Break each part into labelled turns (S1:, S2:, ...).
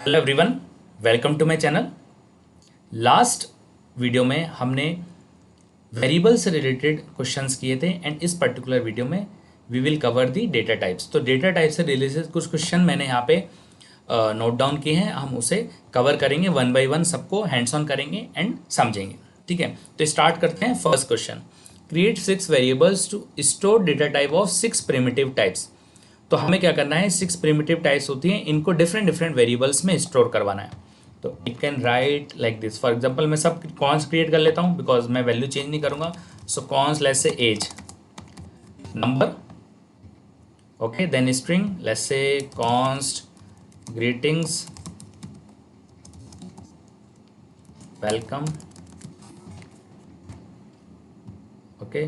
S1: Hello everyone, welcome to my channel. Last video में हमने variable से रिलेटेड क्वेश्चंस किए थे एंड इस पर्टिकुलर वीडियो में we will cover the data types. तो डेटा टाइप से रिलेटेड कुछ क्वेश्चन मैंने यहाँ पे नोट डाउन किए हैं, हम उसे कवर करेंगे वन बाय वन, सबको हैंड्स ऑन करेंगे एंड समझेंगे। ठीक है, तो स्टार्ट करते हैं। First question, create 6 variables to store data type of 6 primitive types. तो हमें क्या करना है, 6 प्रिमिटिव टाइप्स होती हैं, इनको डिफरेंट डिफरेंट वेरिएबल्स में स्टोर करवाना है। तो I can write like this. For example मैं सब कॉन्स क्रिएट कर लेता हूँ बिकॉज मैं वैल्यू चेंज नहीं करूँगा। So const let's say age, number, okay, then string let's say const greetings, welcome, okay,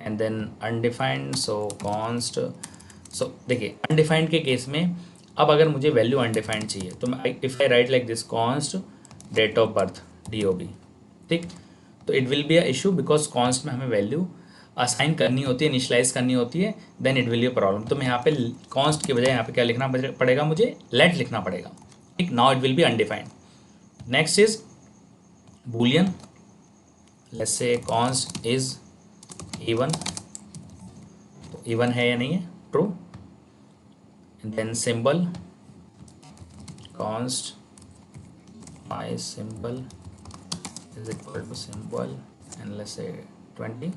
S1: and then undefined, so const. So देखिए, undefined के केस में अब अगर मुझे वैल्यू अनडिफाइंड चाहिए तो मैं if I write like this const date of birth DOB, ठीक, तो it will be a issue because const में हमें वैल्यू असाइन करनी होती है, इनिशलाइज करनी होती है, then it will be a problem. तो मैं यहाँ पे कॉन्स्ट की बजाय यहाँ पे क्या लिखना पड़ेगा, मुझे लेट लिखना पड़ेगा। ठीक, now it will B undefined. Next is Boolean, let's say const is even, तो इवन है या नहीं है, true. And then symbol, const my symbol is equal to symbol, and let's say 20,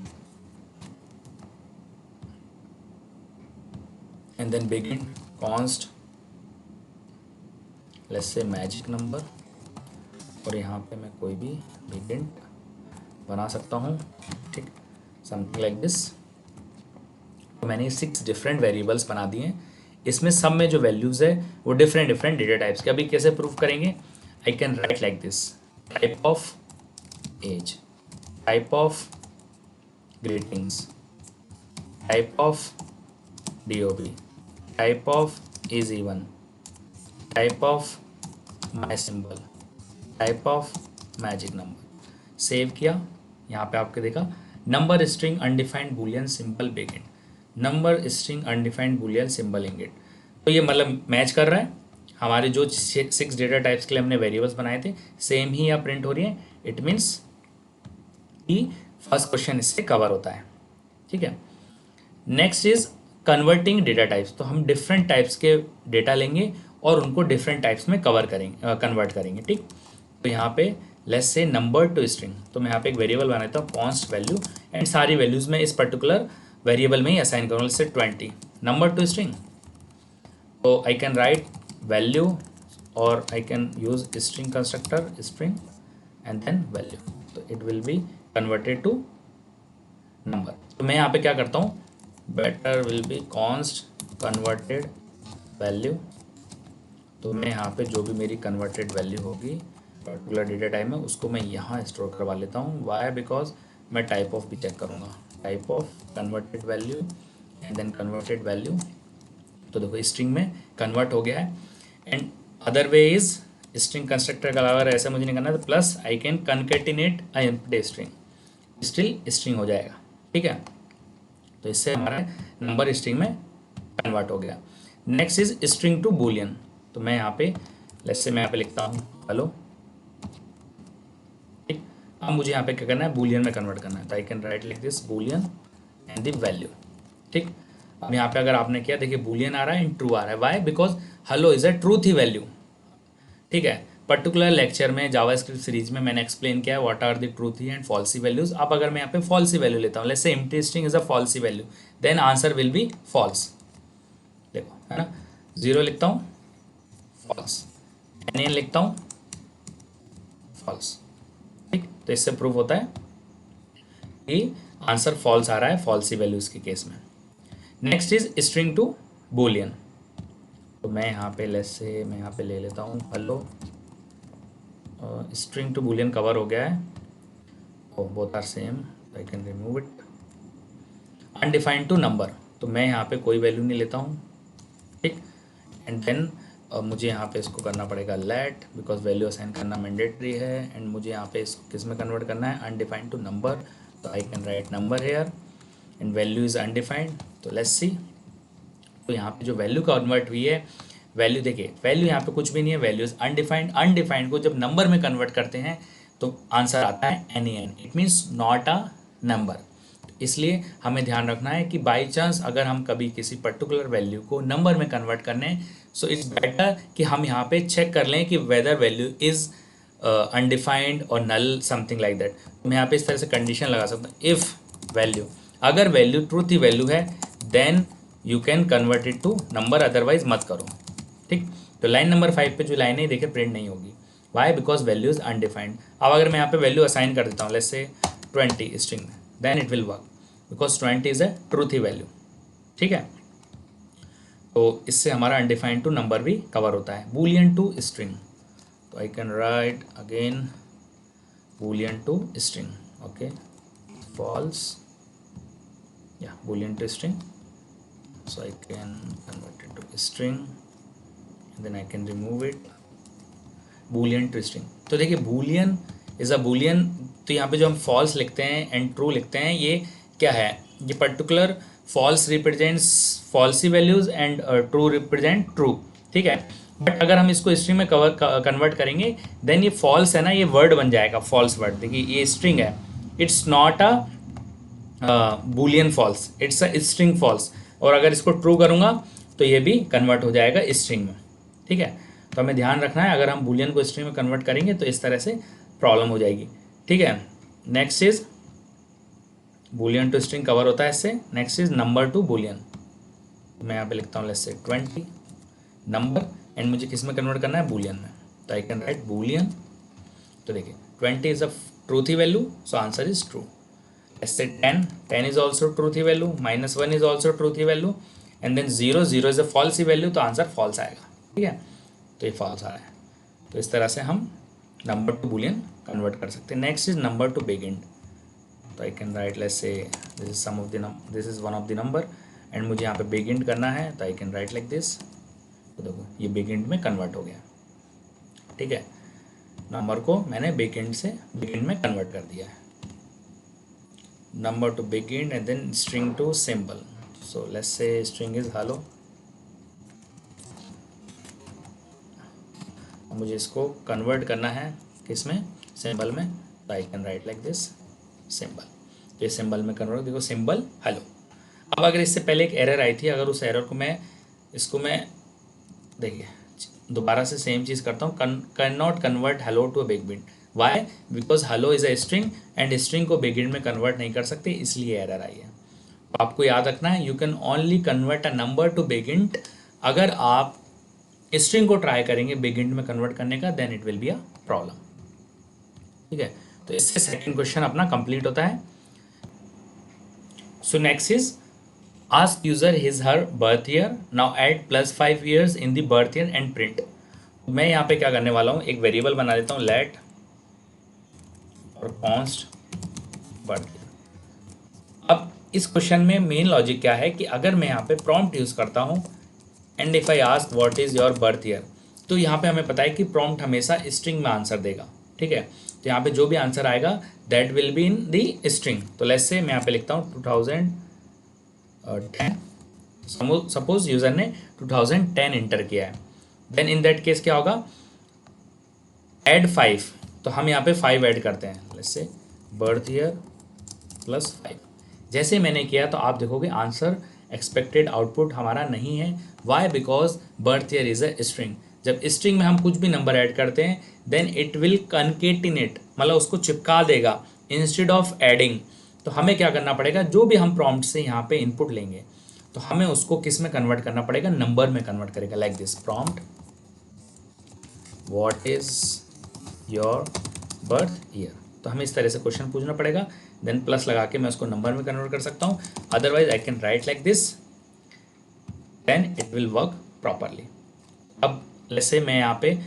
S1: and then begin const let's say magic number, और यहाँ पे मैं कोई भी begin बना सकता हूँ, ठीक, समथिंग लाइक दिस। तो मैंने 6 डिफरेंट वेरिएबल्स बना दिए हैं, इसमें सब में जो वैल्यूज़ है वो डिफरेंट डिफरेंट डेटा टाइप्स के। अभी कैसे प्रूव करेंगे, I can write like this, type of age, type of greetings, type of DOB, type of is even, type of my symbol, type of magic number. Save किया, यहाँ पे आपके देखा number string undefined boolean simple begin, number string undefined boolean symbol इंगिट। तो ये मतलब match कर रहा है, हमारे जो 6 डेटा टाइप्स के लिए हमने वेरिएबल्स बनाए थे सेम ही यहाँ प्रिंट हो रही है। इट मीन्स कि फर्स्ट क्वेश्चन इससे कवर होता है। ठीक है, next is converting data types. तो हम डिफरेंट टाइप्स के डेटा लेंगे और उनको डिफरेंट टाइप्स में कवर करेंगे, कन्वर्ट करेंगे। ठीक, तो यहाँ पे let's say number two string, तो मैं यहाँ पे एक वेरिएबल बनाता हूँ कॉन्स्ट वैल्यू, एंड सारी वैल्यूज में इस पर्टिकुलर वेरिएबल में ही असाइन करूँगा, let's say 20, number two string. तो आई कैन राइट वैल्यू और I can use string constructor string and then value, तो it will be converted to number. तो मैं यहाँ पे क्या करता हूँ, better will be const converted value. तो मैं यहाँ पे जो भी मेरी कन्वर्टेड वैल्यू होगी पर्टिकुलर डेटा टाइप में उसको मैं यहाँ स्टोर करवा लेता हूँ। वाई, बिकॉज मैं टाइप ऑफ भी चेक करूँगा, type of converted value and then converted value. तो देखो स्ट्रिंग में कन्वर्ट हो गया है, and other way is string constructor का अगर ऐसा मुझे नहीं करना है तो plus I can concatenate I empty string, still string हो जाएगा। ठीक है, तो इससे हमारा नंबर स्ट्रिंग में कन्वर्ट हो गया। Next is string to boolean. तो मैं यहाँ पे लेट्स से मैं यहाँ पे लिखता हूँ हेलो, ठीक, अब मुझे यहाँ पे क्या करना है, बूलियन में कन्वर्ट करना है। तो I can write like this Boolean and the value. ठीक, अब यहाँ पे अगर आपने किया, देखिए बूलियन आ रहा है एंड ट्रू आ रहा है। Why, because hello is a truthy value. ठीक है, पर्टिकुलर लेक्चर में जावास्क्रिप्ट सीरीज में मैंने एक्सप्लेन किया है what are the truthy and falsy values. अब अगर मैं यहाँ पे फॉल्सी वैल्यू लेता हूँ, let's say empty string is a falsy value, then answer will be false. देखो है ना, 0 लिखता हूँ फॉल्स, NaN लिखता हूँ फॉल्स। ठीक, तो इससे प्रूव होता है कि आंसर फॉल्स आ रहा है फॉल्सी वैल्यूज के केस में। Next is string to boolean. तो मैं यहाँ पे लेट्स से मैं यहाँ पे ले लेता हूँ hello, string to boolean cover हो गया है, both are same, I can remove it. Undefined to number, तो मैं यहाँ पे कोई वैल्यू नहीं लेता हूँ। ठीक, एंड देन मुझे यहाँ पे इसको करना पड़ेगा लेट, बिकॉज वैल्यू असाइन करना मैंडेटरी है, एंड मुझे यहाँ पे इसको किस में कन्वर्ट करना है, अनडिफाइंड टू नंबर। तो I can write number here and value is undefined. तो लेट्स सी, तो यहाँ पे जो वैल्यू कन्वर्ट हुई है वैल्यू देखिए, वैल्यू यहाँ पे कुछ भी नहीं है, वैल्यू इज अनडिफाइंड। अनडिफाइंड को जब नंबर में कन्वर्ट करते हैं तो आंसर आता है NaN, it means not a number. इसलिए हमें ध्यान रखना है कि बाई चांस अगर हम कभी किसी पर्टिकुलर वैल्यू को नंबर में कन्वर्ट करने, सो इट्स बेटर कि हम यहाँ पे चेक कर लें कि वेदर वैल्यू इज अनडिफाइंड और नल, समथिंग लाइक दैट। मैं यहाँ पे इस तरह से कंडीशन लगा सकता हूँ, इफ़ वैल्यू, अगर वैल्यू ट्रूथ ही वैल्यू है then you can convert it to number, otherwise मत करो। ठीक, तो लाइन नंबर 5 पे जो लाइन है देखिए प्रिंट नहीं होगी। Why? Because value is undefined. अब अगर मैं यहाँ पे वैल्यू असाइन कर देता हूँ, लेट्स से 20 स्ट्रिंग में, then it will work because 20 is a truthy value. ठीक है, तो इससे हमारा अनडिफाइंड टू नंबर भी कवर होता है। बूलियन टू स्ट्रिंग, तो I can write again boolean to string, okay, false, yeah, boolean to string, so I can convert it to string and then I can remove it, boolean to string। तो देखिए boolean is a boolean, तो यहाँ पे जो हम false लिखते हैं and true लिखते हैं, ये क्या है, ये particular false represents false values and true represent true। ठीक है, बट अगर हम इसको स्ट्रिंग में कन्वर्ट करेंगे देन ये फॉल्स है ना, ये वर्ड बन जाएगा फॉल्स वर्ड। देखिए ये स्ट्रिंग है, it's not a boolean false, it's a string false. और अगर इसको ट्रू करूँगा तो ये भी कन्वर्ट हो जाएगा स्ट्रिंग में। ठीक है, तो हमें ध्यान रखना है, अगर हम बूलियन को स्ट्रिंग में कन्वर्ट करेंगे तो इस तरह से प्रॉब्लम हो जाएगी। ठीक है, next is boolean to string cover होता है इससे। Next is number to boolean, मैं यहाँ पे लिखता हूँ लेट्स से 20 नंबर, एंड मुझे किस में कन्वर्ट करना है, बूलियन में, तो आई कैन राइट बूलियन। तो देखिए 20 is a truthy value, so answer is true. ऐसे 10 is also truthy value, -1 is also truthy value, and then 0 is a falsy value, तो आंसर फॉल्स आएगा। ठीक है, तो ये फॉल्स आ रहा है। तो इस तरह से हम नंबर टू बूलियन कन्वर्ट कर सकते हैं। Next is number to big int, तो I can write let's say this is sum of the number, this is one of the number, and मुझे यहाँ पे बिग इंट करना है, तो I can write like this. तो देखो ये बिग इंट में कन्वर्ट हो गया। ठीक है, नंबर को मैंने बिग इंट से बिग इंट में कन्वर्ट कर दिया है। Number to big int and then string to symbol, so let's say string is hello. मुझे इसको कन्वर्ट करना है किसमें, सिंबल में, तो I can write like this symbol. ये सिंबल में कन्वर्ट, देखो सिंबल हेलो। अब अगर इससे पहले एक एरर आई थी, अगर उस एरर को मैं देखिए दोबारा से सेम चीज़ करता हूँ, can not convert hello to a big int. Why? Because hello is a string and string को बिग इंट में कन्वर्ट नहीं कर सकते, इसलिए एरर आई है। तो आपको याद रखना है, you can only convert a number to big int. अगर आप स्ट्रिंग को ट्राई करेंगे बिग इंट में कन्वर्ट करने का, then it will be a problem. ठीक है, तो इससे सेकेंड क्वेश्चन अपना कंप्लीट होता है। So next is ask user his her birth year, now add +5 years in the birth year and print। मैं यहाँ पे क्या करने वाला हूँ, एक वेरिएबल बना देता हूँ let और const birth year। अब इस क्वेश्चन में मेन लॉजिक क्या है कि अगर मैं यहाँ पे प्रॉम्प्ट यूज़ करता हूँ and if I ask what is your birth year, तो यहाँ पे हमें पता है कि प्रॉम्प्ट हमेशा स्ट्रिंग में आंसर देगा। ठीक है, तो यहाँ पे जो भी आंसर आएगा that will be in the string. तो लेट्स से मैं यहाँ पे लिखता हूँ 2010, सपोज यूज़र ने 2010 इंटर किया है, देन इन दैट केस क्या होगा, ऐड 5, तो हम यहाँ पे 5 ऐड करते हैं, लेट्स से बर्थ ईयर +5। जैसे मैंने किया तो आप देखोगे आंसर एक्सपेक्टेड आउटपुट हमारा नहीं है। Why? Because birth year is a string. जब स्ट्रिंग में हम कुछ भी नंबर ऐड करते हैं देन इट विल कनकेटिनेट, मतलब उसको चिपका देगा इंस्टेड ऑफ एडिंग। तो हमें क्या करना पड़ेगा, जो भी हम प्रॉम्प्ट से यहाँ पे इनपुट लेंगे तो हमें उसको किस में कन्वर्ट करना पड़ेगा, नंबर में कन्वर्ट करेगा। Like this prompt what is your birth year, तो हमें इस तरह से क्वेश्चन पूछना पड़ेगा, देन प्लस लगा के मैं उसको नंबर में कन्वर्ट कर सकता हूँ। Otherwise I can write like this, then it will work properly. अब लेट्स से मैं यहाँ पे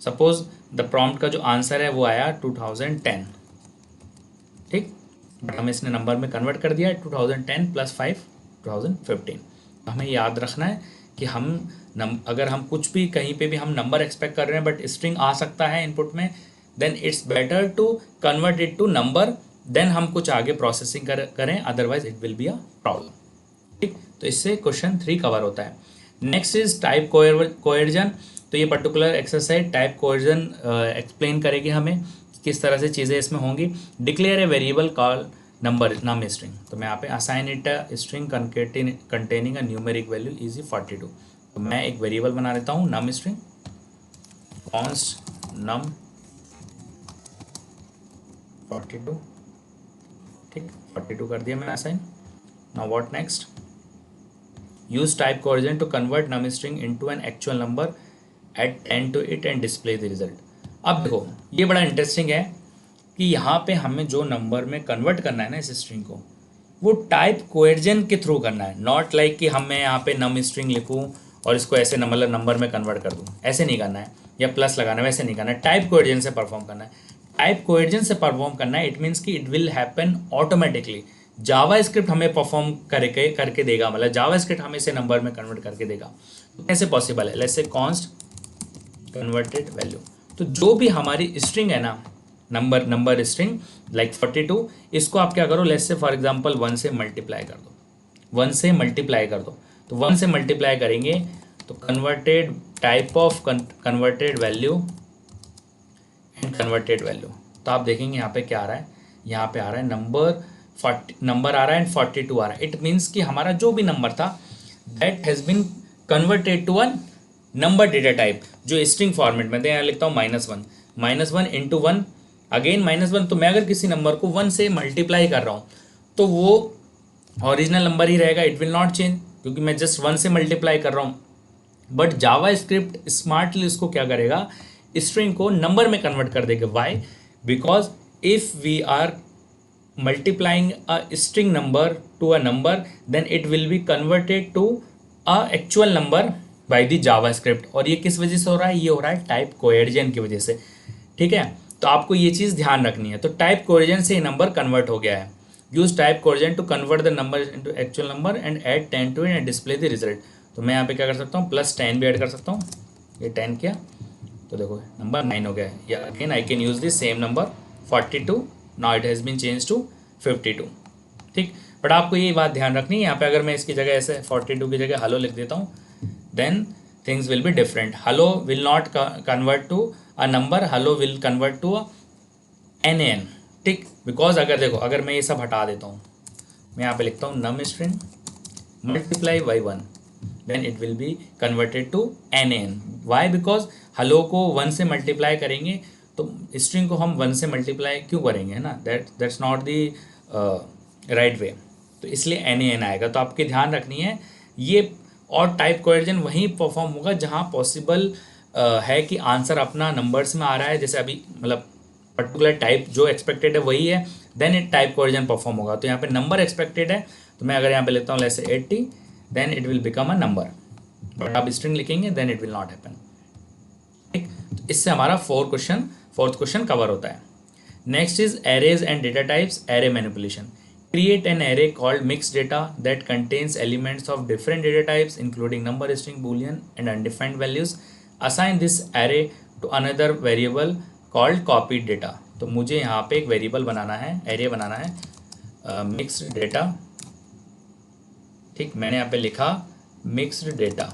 S1: सपोज द प्रॉम्प्ट का जो आंसर है वो आया 2010, ठीक, बट हमें इसने नंबर में कन्वर्ट कर दिया है 2010 + 5 2015। हमें याद रखना है कि अगर हम कुछ भी कहीं पे भी हम नंबर एक्सपेक्ट कर रहे हैं बट स्ट्रिंग आ सकता है इनपुट में, then it's better to convert it to number, then हम कुछ आगे प्रोसेसिंग करें, otherwise it will be a problem. ठीक, तो इससे क्वेश्चन 3 कवर होता है। Next is type coercion. तो ये particular exercise type coercion explain करेगी हमें किस तरह से चीज़ें इसमें होंगी। Declare a variable call number num string. तो मैं यहाँ पे assign it a string containing a numeric value is 42। तो मैं एक वेरिएबल बना देता हूँ नम स्ट्रिंग कॉन्स्ट नम 42। ठीक, 42 कर दिया मैंने assign. Now what next, use type coercion to convert num string into an actual number, add 10 to it and display the result। अब देखो ये बड़ा इंटरेस्टिंग है कि यहाँ पे हमें जो नंबर में कन्वर्ट करना है ना इस स्ट्रिंग को, वो टाइप कोएर्जन के थ्रू करना है। नॉट लाइक कि हम मैं यहाँ पे नम स्ट्रिंग लिखूँ और इसको ऐसे नंबर में कन्वर्ट कर दूँ, ऐसे नहीं करना है, या प्लस लगाना है, वैसे नहीं करना है। टाइप कोएर्जन से परफॉर्म करना है। टाइप कोएर्जन से परफॉर्म करना है, इट मीन्स कि it will happen automatically. Java script हमें परफॉर्म करके देगा, मतलब जावा स्क्रिप्ट हमें इसे नंबर में कन्वर्ट करके देगा। तो कैसे पॉसिबल है? Let's say const converted value. तो जो भी हमारी स्ट्रिंग है ना, नंबर स्ट्रिंग लाइक 42, इसको आप क्या करो, लेट्स से फॉर एग्जांपल 1 से मल्टीप्लाई कर दो। 1 से मल्टीप्लाई कर दो, तो 1 से मल्टीप्लाई करेंगे तो converted type of converted value and converted value. तो आप देखेंगे यहाँ पे क्या आ रहा है, यहाँ पे आ रहा है नंबर आ रहा है एंड 42 आ रहा है। इट मीन्स कि हमारा जो भी नंबर था that has been converted to a number data type, जो स्ट्रिंग फॉर्मेट में। यहाँ लिखता हूँ -1 इंटू 1 अगेन -1। तो मैं अगर किसी नंबर को 1 से मल्टीप्लाई कर रहा हूँ तो वो ओरिजिनल नंबर ही रहेगा, इट विल नॉट चेंज, क्योंकि मैं जस्ट 1 से मल्टीप्लाई कर रहा हूँ। बट जावा स्क्रिप्ट स्मार्टली इसको क्या करेगा, स्ट्रिंग को नंबर में कन्वर्ट कर देगा। Why? Because if we are multiplying a string number to a number, then it will be converted to a actual number by the JavaScript। और ये किस वजह से हो रहा है? ये हो रहा है टाइप कोएर्जन की वजह से। ठीक है, तो आपको ये चीज़ ध्यान रखनी है। तो टाइप कोएर्जन से ये नंबर कन्वर्ट हो गया है। Use type coercion to convert the number into actual number and add 10 to it and display the result. तो मैं यहाँ पे क्या कर सकता हूँ, +10 भी ऐड कर सकता हूँ। ये 10 किया तो देखो नंबर 9 हो गया है। या again I can use this same number 42, now it has been change to 52। ठीक, बट आपको ये बात ध्यान रखनी है, यहाँ पे अगर मैं इसकी जगह ऐसे 42 की जगह हेलो लिख देता हूँ, then things will be different. Hello will not convert to a number, hello will convert to a NaN। ठीक, बिकॉज अगर देखो, अगर मैं ये सब हटा देता हूँ, मैं यहाँ पे लिखता हूँ num string multiply by 1, then it will be converted to NaN। Why? Because hello को 1 से मल्टीप्लाई करेंगे तो स्ट्रिंग को हम 1 से मल्टीप्लाई क्यों करेंगे, है ना? That's not the right way. तो इसलिए NaN आएगा। तो आपके ध्यान रखनी है ये। और टाइप कोएर्जन वहीं परफॉर्म होगा जहाँ पॉसिबल है कि आंसर अपना नंबर्स में आ रहा है, जैसे अभी मतलब पर्टिकुलर टाइप जो एक्सपेक्टेड है वही है, देन इट टाइप कोएर्जन परफॉर्म होगा। तो यहाँ पे नंबर एक्सपेक्टेड है, तो मैं अगर यहाँ पे लेता हूँ let's say 80, then it will become a number. But आप स्ट्रिंग लिखेंगे then it will not happen. ठीक, तो इससे हमारा फोर्थ क्वेश्चन कवर होता है। Next is arrays and data types, array manipulation. Create an array called mix data that contains elements of different data types including number, string, boolean and undefined values. Assign this array to another variable called copied data. तो मुझे यहाँ पे एक variable बनाना है, array बनाना है mixed data. ठीक, मैंने यहाँ पे लिखा मिक्स्ड डेटा,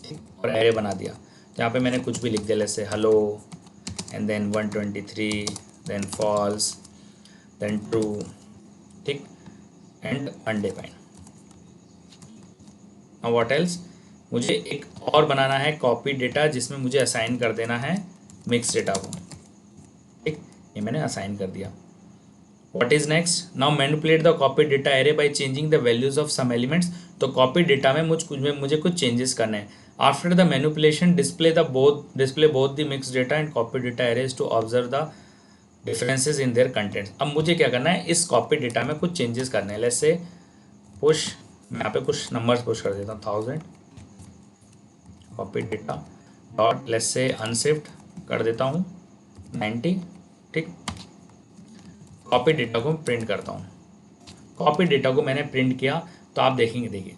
S1: ठीक, और एरे बना दिया। तो यहाँ पे मैंने कुछ भी लिख दिया, जैसे hello and then 123, then false, then true, ठीक, and undefined. Now what else, मुझे एक और बनाना है कॉपी डेटा जिसमें मुझे असाइन कर देना है मिक्स डेटा को। ठीक, ये मैंने असाइन कर दिया। What is next? Now manipulate the copy data array by changing the values of some elements. तो कॉपी डेटा में मुझे कुछ चेंजेस करने हैं। After the manipulation display both the mix data and copy data arrays to observe the differences in their contents. अब मुझे क्या करना है, इस कॉपी डेटा में कुछ चेंजेस करने हैं। लेट्स से पुश, मैं यहाँ पे कुछ नंबर्स पुश कर देता हूँ, 1000 copy data dot, let's say unshift कर देता हूँ 90। ठीक, कॉपी डेटा को प्रिंट करता हूँ। कॉपी डेटा को मैंने प्रिंट किया तो आप देखेंगे, देखिए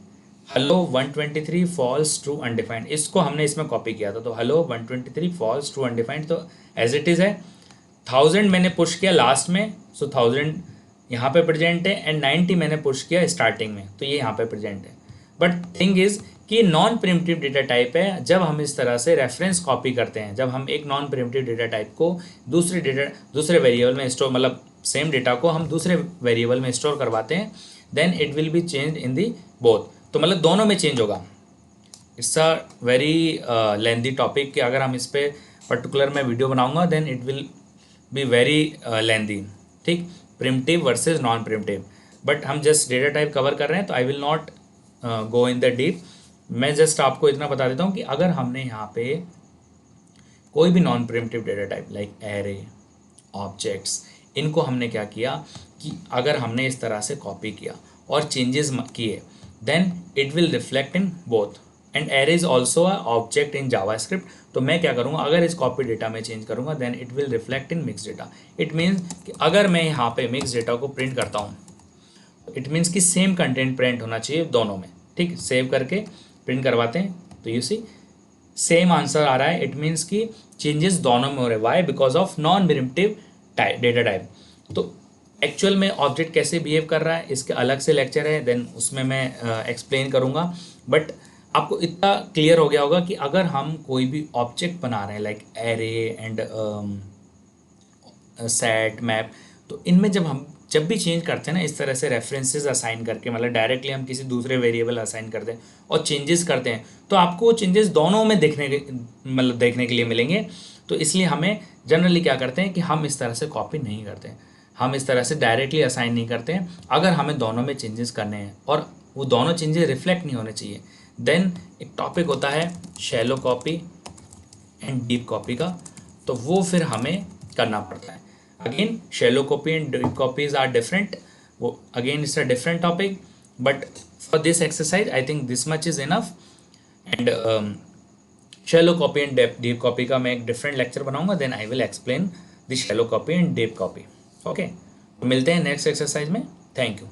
S1: हेलो 123 फॉल्स ट्रू अनडिफाइंड, इसको हमने इसमें कॉपी किया था। तो हेलो 123 फॉल्स ट्रू अनडिफाइंड, तो एज इट इज़ है। 1000 मैंने पुश किया लास्ट में, सो 1000 यहाँ पे प्रेजेंट है, एंड 90 मैंने पुश किया स्टार्टिंग में, तो ये यहाँ पे प्रेजेंट है। बट थिंग इज़ कि नॉन प्रिमिटिव डेटा टाइप है जब हम इस तरह से रेफरेंस कॉपी करते हैं, जब हम एक नॉन प्रिमिटिव डेटा टाइप को दूसरे वेरिएबल में स्टोर, मतलब सेम डेटा को हम दूसरे वेरिएबल में स्टोर करवाते हैं, then it will be change in the both. तो मतलब दोनों में चेंज होगा। It's a very lengthy topic कि अगर हम इस पर पर्टिकुलर मैं वीडियो बनाऊंगा then it will be very lengthy. ठीक, primitive versus non primitive, but हम जस्ट डेटा टाइप कवर कर रहे हैं तो I will not go in the deep. मैं जस्ट आपको इतना बता देता हूँ कि अगर हमने यहाँ पे कोई भी non primitive data type like array, objects, इनको हमने क्या किया कि अगर हमने इस तरह से कॉपी किया और चेंजेस किए, then it will reflect in both. And array is also a object in JavaScript. तो मैं क्या करूँगा, अगर इस कॉपी डेटा में चेंज करूँगा then it will reflect in mix data. It means कि अगर मैं यहाँ पे मिक्स डेटा को प्रिंट करता हूँ, इट मीन्स कि सेम कंटेंट प्रिंट होना चाहिए दोनों में। ठीक, सेव करके प्रिंट करवाते हैं तो यू सी सेम आंसर आ रहा है। इट मीन्स कि चेंजेस दोनों में हो रहे हैं। Why? Because of non primitive data type. तो एक्चुअल में ऑब्जेक्ट कैसे बिहेव कर रहा है इसके अलग से लेक्चर है, देन उसमें मैं एक्सप्लेन करूँगा। बट आपको इतना क्लियर हो गया होगा कि अगर हम कोई भी ऑब्जेक्ट बना रहे हैं like array and set, map, तो इनमें जब भी चेंज करते हैं ना इस तरह से रेफरेंसेस असाइन करके, मतलब डायरेक्टली हम किसी दूसरे वेरिएबल असाइन करते हैं और चेंजेस करते हैं, तो आपको वो चेंजेस दोनों में देखने के लिए मिलेंगे। तो इसलिए हमें जनरली क्या करते हैं कि हम इस तरह से कॉपी नहीं करते हैं, हम इस तरह से डायरेक्टली असाइन नहीं करते हैं। अगर हमें दोनों में चेंजेस करने हैं और वो दोनों चेंजेस रिफ्लेक्ट नहीं होने चाहिए, देन एक टॉपिक होता है shallow copy and deep copy का, तो वो फिर हमें करना पड़ता है। Again shallow copy and deep copies are different, वो again it's a different topic, but for this exercise I think this much is enough. And shallow copy and deep copy का मैं एक डिफरेंट लेक्चर बनाऊंगा, then I will explain the shallow copy and deep copy. Okay, तो मिलते हैं next exercise में। Thank you.